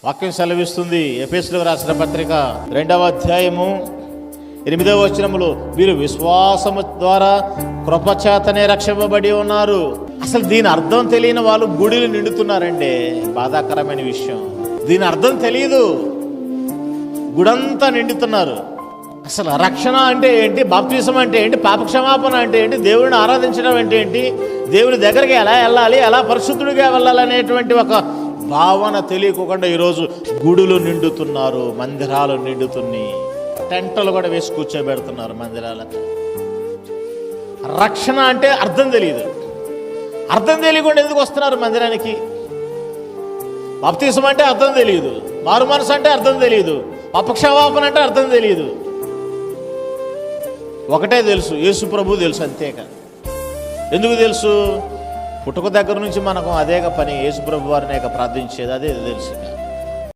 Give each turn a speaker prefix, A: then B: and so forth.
A: వాక్యం సెలవిస్తుంది. ఎఫెసీయులకు రాసిన పత్రిక 2వ అధ్యాయము 8వ వచనములో, మీరు విశ్వాసము ద్వారా కృపచేతనే రక్షింపబడి ఉన్నారు. అసలు దీని అర్థం తెలియని వాళ్ళు గుడిలు నిండుతున్నారండి. బాధాకరమైన విషయం. దీని అర్థం తెలియదు, గుడంతా నిండుతున్నారు. అసలు రక్షణ అంటే ఏంటి, బాప్తిసం అంటే ఏంటి, పాపక్షమాపణ అంటే ఏంటి, దేవుడిని ఆరాధించడం అంటే ఏంటి, దేవుని దగ్గరికి ఎలా వెళ్ళాలి, ఎలా పరిశుద్ధుడిగా వెళ్ళాలనేటువంటి ఒక భావన తెలియకుండా ఈరోజు గుడులు నిండుతున్నారు, మందిరాలు నిండుతున్నాయి, టెంటలు కూడా వేసి కూర్చోబెడుతున్నారు మందిరాలకు. రక్షణ అంటే అర్థం తెలియదు. అర్థం తెలియకుండా ఎందుకు వస్తున్నారు మందిరానికి? బాప్తిసం అంటే అర్థం తెలియదు, మారు మనసు అంటే అర్థం తెలియదు, పాపక్షమాపణ అంటే అర్థం తెలియదు. ఒకటే తెలుసు, యేసు ప్రభు తెలుసు, అంతేకా. ఎందుకు తెలుసు? పుట్టుక దగ్గర నుంచి మనకు అదేక పని, యేసు ప్రభు వారిని ప్రార్థించేది, అదే తెలుసు.